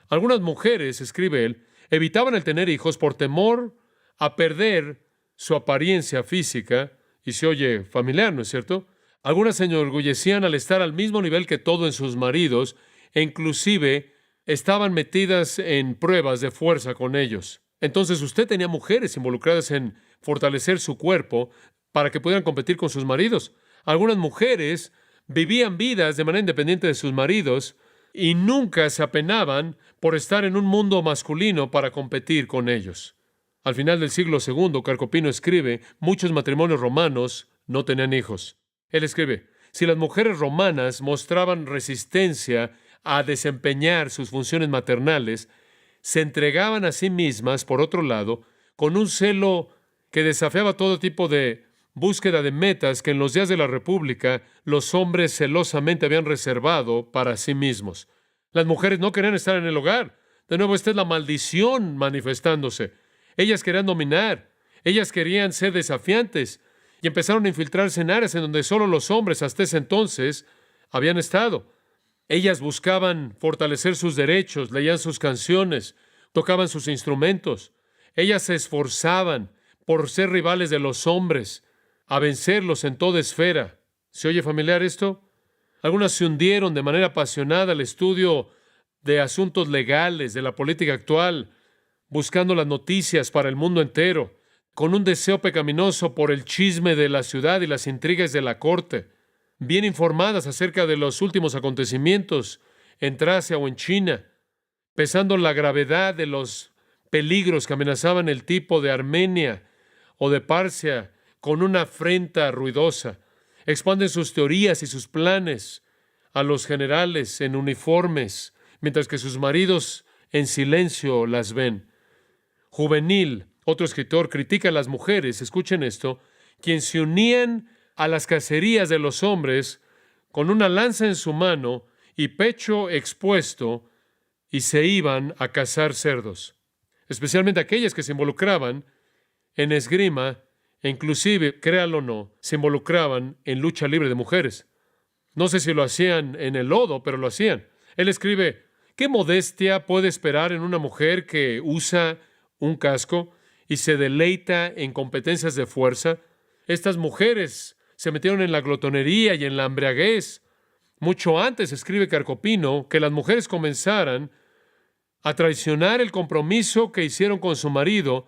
A: Algunas mujeres, escribe él, evitaban el tener hijos por temor a perder su apariencia física, y se oye familiar, ¿no es cierto? Algunas se enorgullecían al estar al mismo nivel que todo en sus maridos, e inclusive estaban metidas en pruebas de fuerza con ellos. Entonces usted tenía mujeres involucradas en fortalecer su cuerpo para que pudieran competir con sus maridos. Algunas mujeres vivían vidas de manera independiente de sus maridos y nunca se apenaban por estar en un mundo masculino para competir con ellos. Al final del siglo II, Carcopino escribe, muchos matrimonios romanos no tenían hijos. Él escribe, si las mujeres romanas mostraban resistencia a desempeñar sus funciones maternales, se entregaban a sí mismas, por otro lado, con un celo que desafiaba todo tipo de búsqueda de metas que en los días de la República los hombres celosamente habían reservado para sí mismos. Las mujeres no querían estar en el hogar. De nuevo, esta es la maldición manifestándose. Ellas querían dominar, ellas querían ser desafiantes y empezaron a infiltrarse en áreas en donde solo los hombres hasta ese entonces habían estado. Ellas buscaban fortalecer sus derechos, leían sus canciones, tocaban sus instrumentos. Ellas se esforzaban por ser rivales de los hombres, a vencerlos en toda esfera. ¿Se oye familiar esto? Algunas se hundieron de manera apasionada al estudio de asuntos legales, de la política actual, buscando las noticias para el mundo entero, con un deseo pecaminoso por el chisme de la ciudad y las intrigas de la corte, bien informadas acerca de los últimos acontecimientos en Tracia o en China, pesando la gravedad de los peligros que amenazaban el tipo de Armenia o de Parsia con una afrenta ruidosa. Expanden sus teorías y sus planes a los generales en uniformes mientras que sus maridos en silencio las ven. Juvenil, otro escritor, critica a las mujeres, escuchen esto, quienes se unían a las cacerías de los hombres con una lanza en su mano y pecho expuesto y se iban a cazar cerdos, especialmente aquellas que se involucraban en esgrima e inclusive, créalo o no, se involucraban en lucha libre de mujeres. No sé si lo hacían en el lodo, pero lo hacían. Él escribe, ¿qué modestia puede esperar en una mujer que usa un casco y se deleita en competencias de fuerza? Estas mujeres se metieron en la glotonería y en la embriaguez. Mucho antes, escribe Carcopino, que las mujeres comenzaran a traicionar el compromiso que hicieron con su marido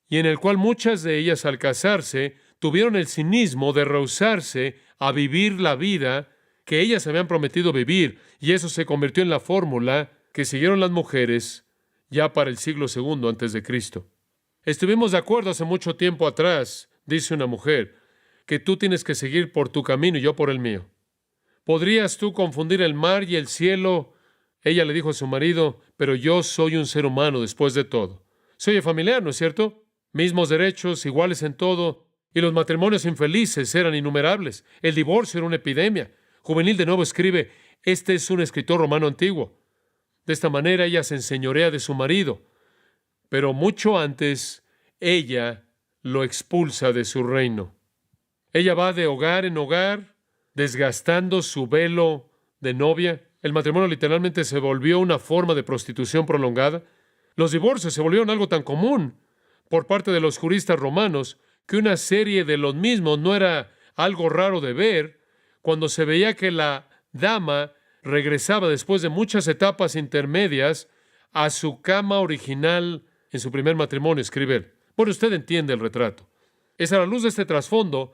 A: y en el cual muchas de ellas al casarse tuvieron el cinismo de rehusarse a vivir la vida que ellas habían prometido vivir, y eso se convirtió en la fórmula que siguieron las mujeres ya para el siglo II antes de Cristo. Estuvimos de acuerdo hace mucho tiempo atrás, dice una mujer, que tú tienes que seguir por tu camino y yo por el mío. ¿Podrías tú confundir el mar y el cielo? Ella le dijo a su marido, pero yo soy un ser humano después de todo. Se oye familiar, ¿no es cierto? Mismos derechos, iguales en todo, y los matrimonios infelices eran innumerables. El divorcio era una epidemia. Juvenil de nuevo escribe, este es un escritor romano antiguo. De esta manera ella se enseñorea de su marido, pero mucho antes ella lo expulsa de su reino. Ella va de hogar en hogar, desgastando su velo de novia. El matrimonio literalmente se volvió una forma de prostitución prolongada. Los divorcios se volvieron algo tan común por parte de los juristas romanos que una serie de los mismos no era algo raro de ver cuando se veía que la dama regresaba después de muchas etapas intermedias a su cama original en su primer matrimonio, escribe él. Bueno, usted entiende el retrato. Es a la luz de este trasfondo,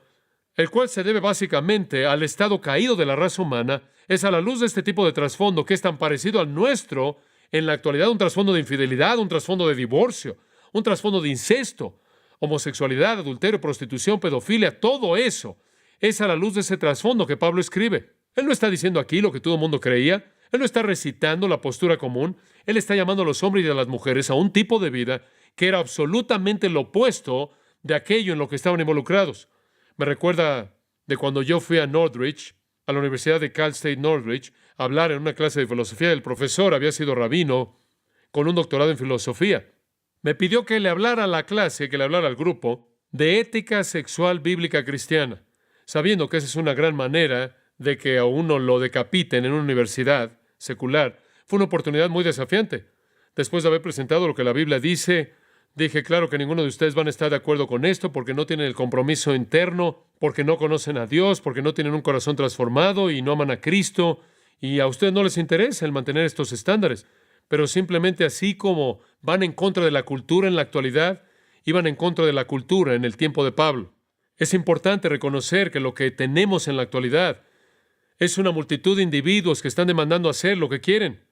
A: el cual se debe básicamente al estado caído de la raza humana, es a la luz de este tipo de trasfondo que es tan parecido al nuestro en la actualidad, un trasfondo de infidelidad, un trasfondo de divorcio, un trasfondo de incesto, homosexualidad, adulterio, prostitución, pedofilia, todo eso es a la luz de ese trasfondo que Pablo escribe. Él no está diciendo aquí lo que todo el mundo creía, él no está recitando la postura común, él está llamando a los hombres y a las mujeres a un tipo de vida que era absolutamente lo opuesto de aquello en lo que estaban involucrados. Me recuerda de cuando yo fui a Northridge, a la Universidad de Cal State Northridge, a hablar en una clase de filosofía. El profesor había sido rabino con un doctorado en filosofía. Me pidió que le hablara a la clase, que le hablara al grupo, de ética sexual bíblica cristiana, sabiendo que esa es una gran manera de que a uno lo decapiten en una universidad secular. Fue una oportunidad muy desafiante. Después de haber presentado lo que la Biblia dice, dije, claro que ninguno de ustedes van a estar de acuerdo con esto porque no tienen el compromiso interno, porque no conocen a Dios, porque no tienen un corazón transformado y no aman a Cristo, y a ustedes no les interesa el mantener estos estándares. Pero simplemente así como van en contra de la cultura en la actualidad, iban en contra de la cultura en el tiempo de Pablo. Es importante reconocer que lo que tenemos en la actualidad es una multitud de individuos que están demandando hacer lo que quieren.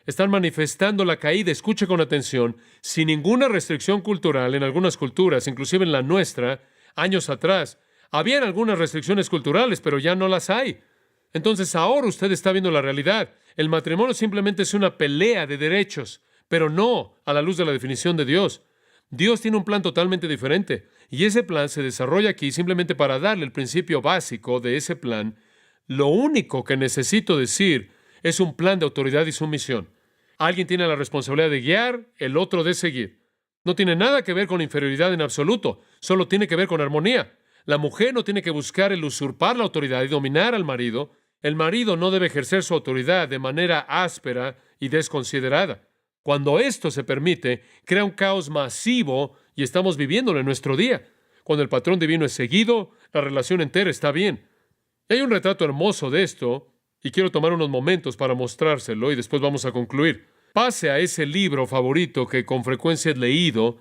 A: Están manifestando la caída, escuche con atención, sin ninguna restricción cultural en algunas culturas, inclusive en la nuestra, años atrás. Habían algunas restricciones culturales, pero ya no las hay. Entonces ahora usted está viendo la realidad. El matrimonio simplemente es una pelea de derechos, pero no a la luz de la definición de Dios. Dios tiene un plan totalmente diferente, y ese plan se desarrolla aquí simplemente para darle el principio básico de ese plan. Lo único que necesito decir es un plan de autoridad y sumisión. Alguien tiene la responsabilidad de guiar, el otro de seguir. No tiene nada que ver con inferioridad en absoluto, solo tiene que ver con armonía. La mujer no tiene que buscar el usurpar la autoridad y dominar al marido. El marido no debe ejercer su autoridad de manera áspera y desconsiderada. Cuando esto se permite, crea un caos masivo y estamos viviéndolo en nuestro día. Cuando el patrón divino es seguido, la relación entera está bien. Y hay un retrato hermoso de esto, y quiero tomar unos momentos para mostrárselo y después vamos a concluir. Pase a ese libro favorito que con frecuencia es leído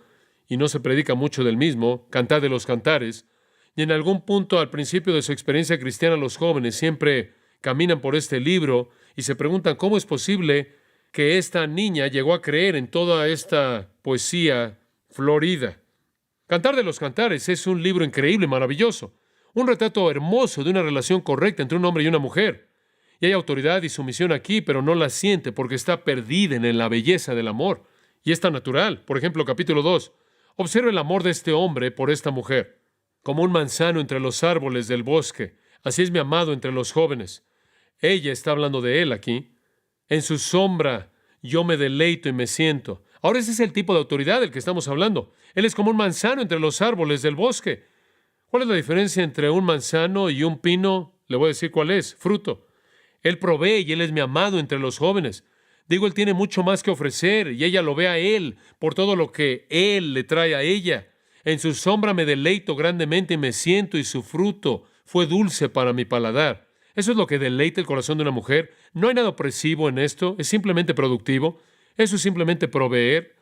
A: y no se predica mucho del mismo, Cantar de los Cantares, y en algún punto al principio de su experiencia cristiana los jóvenes siempre caminan por este libro y se preguntan cómo es posible que esta niña llegó a creer en toda esta poesía florida. Cantar de los Cantares es un libro increíble, maravilloso, un retrato hermoso de una relación correcta entre un hombre y una mujer. Y hay autoridad y sumisión aquí, pero no la siente porque está perdida en la belleza del amor. Y es tan natural. Por ejemplo, capítulo 2. Observe el amor de este hombre por esta mujer. Como un manzano entre los árboles del bosque, así es mi amado entre los jóvenes. Ella está hablando de él aquí. En su sombra yo me deleito y me siento. Ahora ese es el tipo de autoridad del que estamos hablando. Él es como un manzano entre los árboles del bosque. ¿Cuál es la diferencia entre un manzano y un pino? Le voy a decir cuál es. Fruto. Él provee y Él es mi amado entre los jóvenes. Digo, Él tiene mucho más que ofrecer y ella lo ve a Él por todo lo que Él le trae a ella. En su sombra me deleito grandemente y me siento y su fruto fue dulce para mi paladar. Eso es lo que deleita el corazón de una mujer. No hay nada opresivo en esto, es simplemente productivo. Eso es simplemente proveer.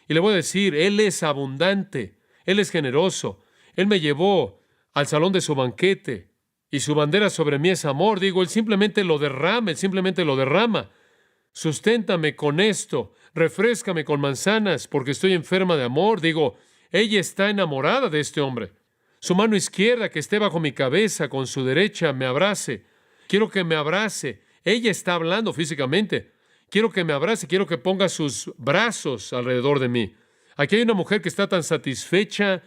A: Y le voy a decir, Él es abundante, Él es generoso. Él me llevó al salón de su banquete y su bandera sobre mí es amor. Digo, Él simplemente lo derrama, Él simplemente lo derrama. Susténtame con esto, refréscame con manzanas porque estoy enferma de amor. Digo, ella está enamorada de este hombre. Su mano izquierda que esté bajo mi cabeza, con su derecha me abrace. Quiero que me abrace. Ella está hablando físicamente. Quiero que me abrace, quiero que ponga sus brazos alrededor de mí. Aquí hay una mujer que está tan satisfecha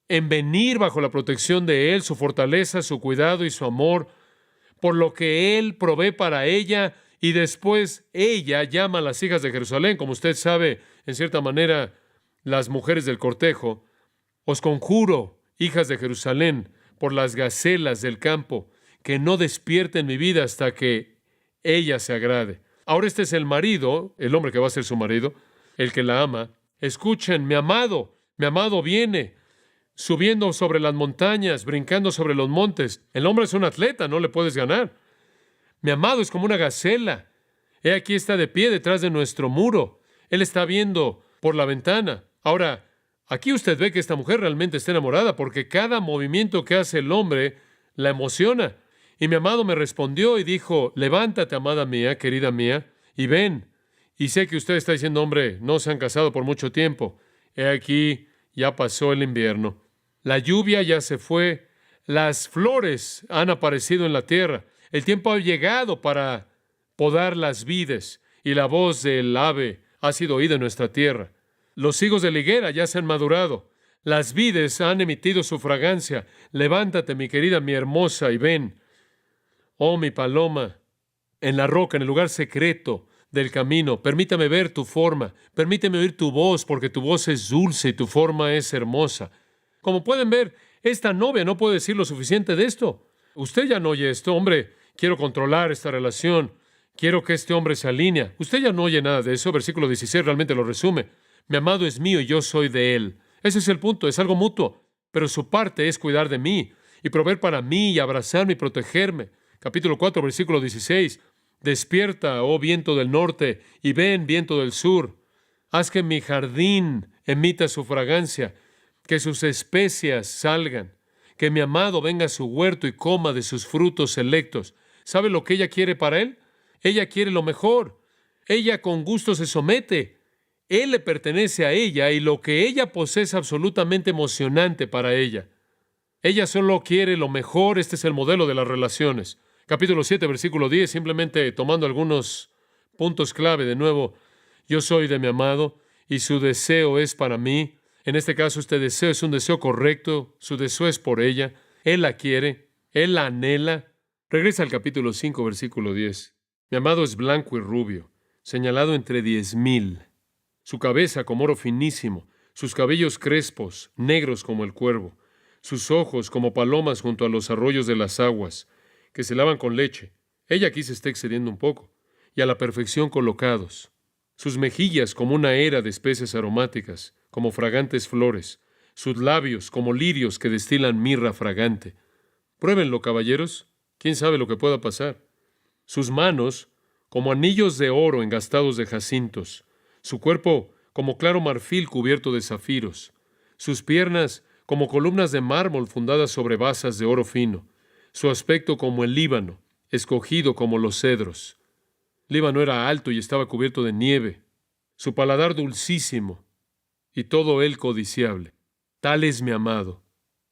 A: en venir bajo la protección de Él, su fortaleza, su cuidado y su amor, por lo que Él provee para ella, y después ella llama a las hijas de Jerusalén. Como usted sabe, en cierta manera, las mujeres del cortejo, os conjuro, hijas de Jerusalén, por las gacelas del campo, que no despierten mi vida hasta que ella se agrade. Ahora este es el marido, el hombre que va a ser su marido, el que la ama. Escuchen, mi amado viene, subiendo sobre las montañas, brincando sobre los montes. El hombre es un atleta, no le puedes ganar. Mi amado es como una gacela. He aquí está de pie detrás de nuestro muro. Él está viendo por la ventana. Ahora, aquí usted ve que esta mujer realmente está enamorada porque cada movimiento que hace el hombre la emociona. Y mi amado me respondió y dijo, levántate, amada mía, querida mía, y ven. Y sé que usted está diciendo, hombre, no se han casado por mucho tiempo. He aquí, ya pasó el invierno. La lluvia ya se fue. Las flores han aparecido en la tierra. El tiempo ha llegado para podar las vides y la voz del ave ha sido oída en nuestra tierra. Los higos de la higuera ya se han madurado. Las vides han emitido su fragancia. Levántate, mi querida, mi hermosa, y ven. Oh, mi paloma, en la roca, en el lugar secreto del camino, permítame ver tu forma, permíteme oír tu voz, porque tu voz es dulce y tu forma es hermosa. Como pueden ver, esta novia no puede decir lo suficiente de esto. Usted ya no oye esto, hombre, quiero controlar esta relación, quiero que este hombre se alinee. Usted ya no oye nada de eso, versículo 16 realmente lo resume. Mi amado es mío y yo soy de él. Ese es el punto, es algo mutuo, pero su parte es cuidar de mí y proveer para mí y abrazarme y protegerme. Capítulo 4, versículo 16. Despierta, oh viento del norte, y ven, viento del sur. Haz que mi jardín emita su fragancia, que sus especias salgan, que mi amado venga a su huerto y coma de sus frutos selectos. ¿Sabe lo que ella quiere para él? Ella quiere lo mejor. Ella con gusto se somete. Él le pertenece a ella y lo que ella posee es absolutamente emocionante para ella. Ella solo quiere lo mejor. Este es el modelo de las relaciones. Capítulo 7, versículo 10, simplemente tomando algunos puntos clave de nuevo. Yo soy de mi amado y su deseo es para mí. En este caso, este deseo es un deseo correcto. Su deseo es por ella. Él la quiere. Él la anhela. Regresa al capítulo 5, versículo 10. Mi amado es blanco y rubio, señalado entre 10,000. Su cabeza como oro finísimo, sus cabellos crespos, negros como el cuervo, sus ojos como palomas junto a los arroyos de las aguas, que se lavan con leche. Ella aquí se está excediendo un poco, y a la perfección colocados. Sus mejillas como una era de especies aromáticas, como fragantes flores, sus labios como lirios que destilan mirra fragante. Pruébenlo, caballeros, quién sabe lo que pueda pasar. Sus manos como anillos de oro engastados de jacintos, su cuerpo como claro marfil cubierto de zafiros, sus piernas como columnas de mármol fundadas sobre basas de oro fino, su aspecto como el Líbano, escogido como los cedros. Líbano era alto y estaba cubierto de nieve, su paladar dulcísimo, y todo él codiciable. Tal es mi amado,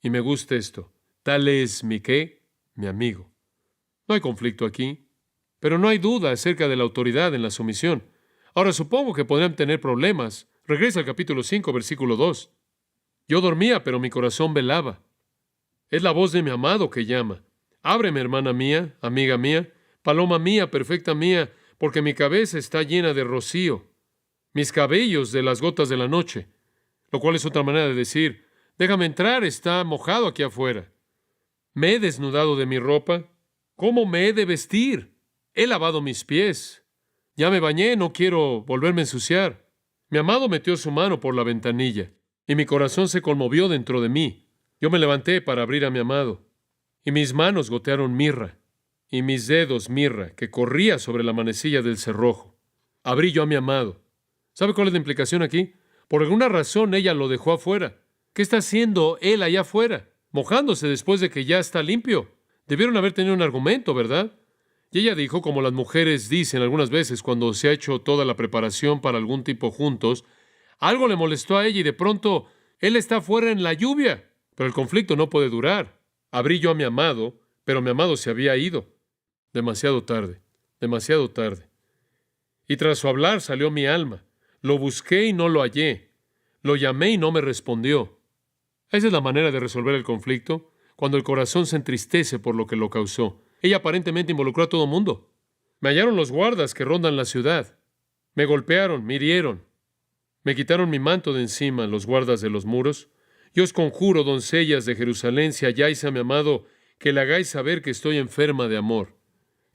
A: y me gusta esto. Tal es mi ¿qué? Mi amigo. No hay conflicto aquí. Pero no hay duda acerca de la autoridad en la sumisión. Ahora, supongo que podrían tener problemas. Regresa al capítulo 5, versículo 2. Yo dormía, pero mi corazón velaba. Es la voz de mi amado que llama. Ábreme, hermana mía, amiga mía, paloma mía, perfecta mía, porque mi cabeza está llena de rocío, mis cabellos de las gotas de la noche. Lo cual es otra manera de decir, déjame entrar, está mojado aquí afuera. Me he desnudado de mi ropa. ¿Cómo me he de vestir? He lavado mis pies. Ya me bañé, no quiero volverme a ensuciar. Mi amado metió su mano por la ventanilla, y mi corazón se conmovió dentro de mí. Yo me levanté para abrir a mi amado, y mis manos gotearon mirra, y mis dedos mirra, que corría sobre la manecilla del cerrojo. Abrí yo a mi amado. ¿Sabe cuál es la implicación aquí? Por alguna razón ella lo dejó afuera. ¿Qué está haciendo él allá afuera? Mojándose después de que ya está limpio. Debieron haber tenido un argumento, ¿verdad? Y ella dijo, como las mujeres dicen algunas veces cuando se ha hecho toda la preparación para algún tipo juntos, algo le molestó a ella y de pronto él está afuera en la lluvia. Pero el conflicto no puede durar. Abrí yo a mi amado, pero mi amado se había ido. Demasiado tarde, demasiado tarde. Y tras su hablar salió mi alma. Lo busqué y no lo hallé. Lo llamé y no me respondió. Esa es la manera de resolver el conflicto, cuando el corazón se entristece por lo que lo causó. Ella aparentemente involucró a todo mundo. Me hallaron los guardas que rondan la ciudad. Me golpearon, me hirieron. Me quitaron mi manto de encima, los guardas de los muros. Yo os conjuro, doncellas de Jerusalén, si halláis a mi amado, que le hagáis saber que estoy enferma de amor.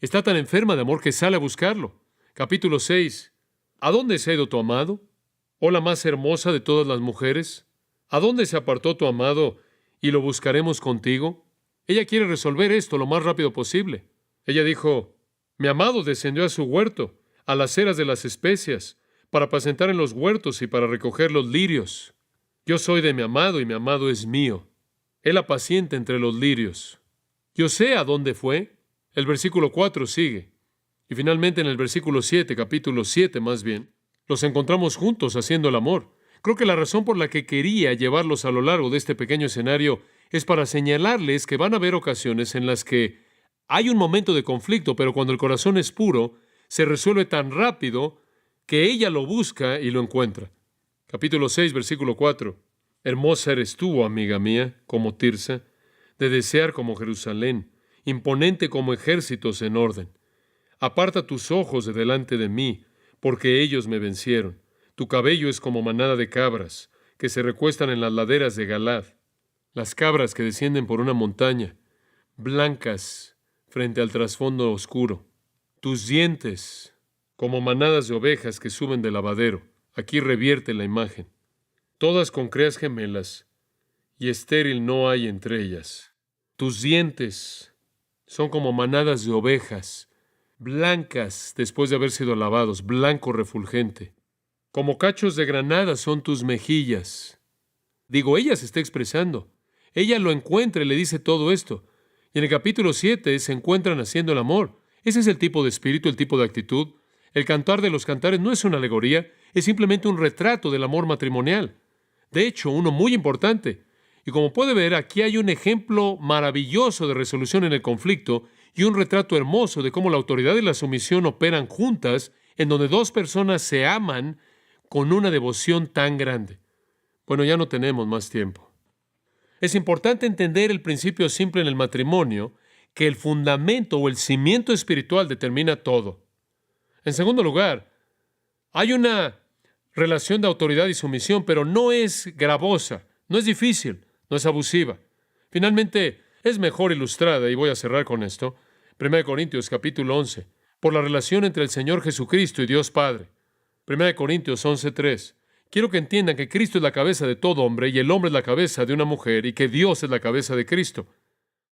A: Está tan enferma de amor que sale a buscarlo. Capítulo 6. ¿A dónde se ha ido tu amado? ¿Oh, la más hermosa de todas las mujeres? ¿A dónde se apartó tu amado y lo buscaremos contigo? Ella quiere resolver esto lo más rápido posible. Ella dijo, mi amado descendió a su huerto, a las eras de las especias, para apacentar en los huertos y para recoger los lirios. Yo soy de mi amado y mi amado es mío. Él apacienta entre los lirios. Yo sé a dónde fue. El versículo 4 sigue. Y finalmente en el versículo 7, capítulo 7 más bien, los encontramos juntos haciendo el amor. Creo que la razón por la que quería llevarlos a lo largo de este pequeño escenario es para señalarles que van a haber ocasiones en las que hay un momento de conflicto, pero cuando el corazón es puro, se resuelve tan rápido que ella lo busca y lo encuentra. Capítulo 6, versículo 4. Hermosa eres tú, amiga mía, como Tirsa, de desear como Jerusalén, imponente como ejércitos en orden. Aparta tus ojos de delante de mí, porque ellos me vencieron. Tu cabello es como manada de cabras, que se recuestan en las laderas de Galad. Las cabras que descienden por una montaña, blancas frente al trasfondo oscuro. Tus dientes, como manadas de ovejas que suben del lavadero. Aquí revierte la imagen. Todas con crías gemelas, y estéril no hay entre ellas. Tus dientes son como manadas de ovejas, blancas después de haber sido lavados, blanco refulgente. Como cachos de granada son tus mejillas. Digo, ella se está expresando. Ella lo encuentra y le dice todo esto. Y en el capítulo 7 se encuentran haciendo el amor. Ese es el tipo de espíritu, el tipo de actitud. El cantar de los cantares no es una alegoría, es simplemente un retrato del amor matrimonial. De hecho, uno muy importante. Y como puede ver, aquí hay un ejemplo maravilloso de resolución en el conflicto y un retrato hermoso de cómo la autoridad y la sumisión operan juntas, en donde dos personas se aman con una devoción tan grande. Bueno, ya no tenemos más tiempo. Es importante entender el principio simple en el matrimonio, que el fundamento o el cimiento espiritual determina todo. En segundo lugar, hay una relación de autoridad y sumisión, pero no es gravosa, no es difícil, no es abusiva. Finalmente, es mejor ilustrada, y voy a cerrar con esto, 1 Corintios capítulo 11, por la relación entre el Señor Jesucristo y Dios Padre. 1 Corintios 11:3. Quiero que entiendan que Cristo es la cabeza de todo hombre y el hombre es la cabeza de una mujer y que Dios es la cabeza de Cristo.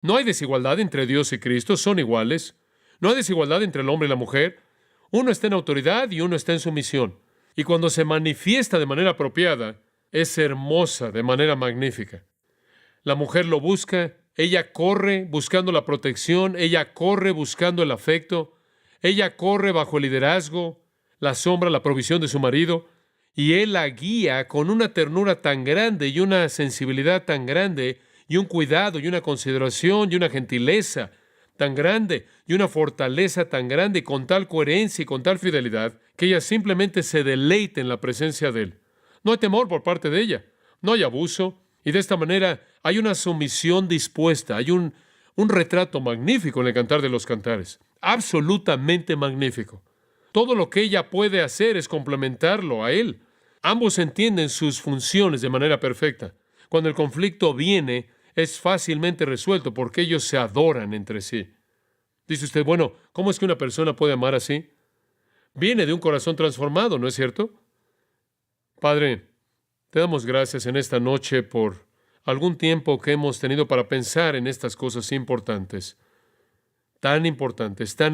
A: No hay desigualdad entre Dios y Cristo, son iguales. No hay desigualdad entre el hombre y la mujer. Uno está en autoridad y uno está en sumisión. Y cuando se manifiesta de manera apropiada, es hermosa de manera magnífica. La mujer lo busca, ella corre buscando la protección, ella corre buscando el afecto, ella corre bajo el liderazgo, la sombra, la provisión de su marido, y él la guía con una ternura tan grande y una sensibilidad tan grande y un cuidado y una consideración y una gentileza tan grande y una fortaleza tan grande, y con tal coherencia y con tal fidelidad, que ella simplemente se deleite en la presencia de Él. No hay temor por parte de ella, no hay abuso, y de esta manera hay una sumisión dispuesta, hay un retrato magnífico en el Cantar de los Cantares, absolutamente magnífico. Todo lo que ella puede hacer es complementarlo a Él. Ambos entienden sus funciones de manera perfecta. Cuando el conflicto viene, es fácilmente resuelto porque ellos se adoran entre sí. Dice usted, bueno, ¿cómo es que una persona puede amar así? Viene de un corazón transformado, ¿no es cierto? Padre, te damos gracias en esta noche por algún tiempo que hemos tenido para pensar en estas cosas importantes, tan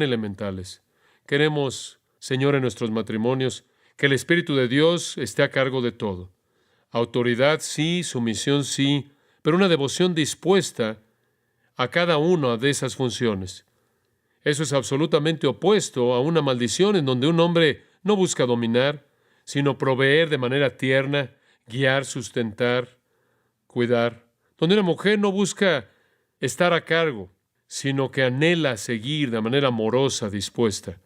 A: elementales. Queremos, Señor, en nuestros matrimonios, que el Espíritu de Dios esté a cargo de todo. Autoridad sí, sumisión sí, pero una devoción dispuesta a cada una de esas funciones. Eso es absolutamente opuesto a una maldición en donde un hombre no busca dominar, sino proveer de manera tierna, guiar, sustentar, cuidar. Donde una mujer no busca estar a cargo, sino que anhela seguir de manera amorosa, dispuesta.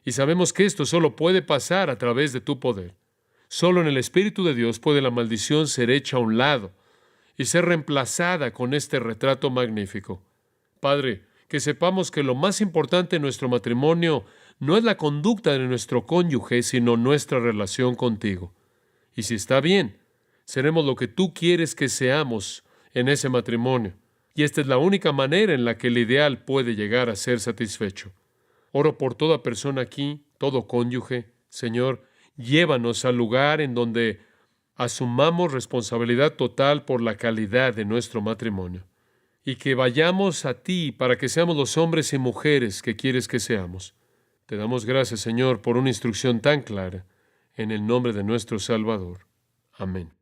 A: Y sabemos que esto solo puede pasar a través de tu poder. Solo en el Espíritu de Dios puede la maldición ser hecha a un lado y ser reemplazada con este retrato magnífico. Padre, que sepamos que lo más importante en nuestro matrimonio no es la conducta de nuestro cónyuge, sino nuestra relación contigo. Y si está bien, seremos lo que tú quieres que seamos en ese matrimonio. Y esta es la única manera en la que el ideal puede llegar a ser satisfecho. Oro por toda persona aquí, todo cónyuge. Señor, llévanos al lugar en donde asumamos responsabilidad total por la calidad de nuestro matrimonio. Y que vayamos a ti para que seamos los hombres y mujeres que quieres que seamos. Te damos gracias, Señor, por una instrucción tan clara, en el nombre de nuestro Salvador. Amén.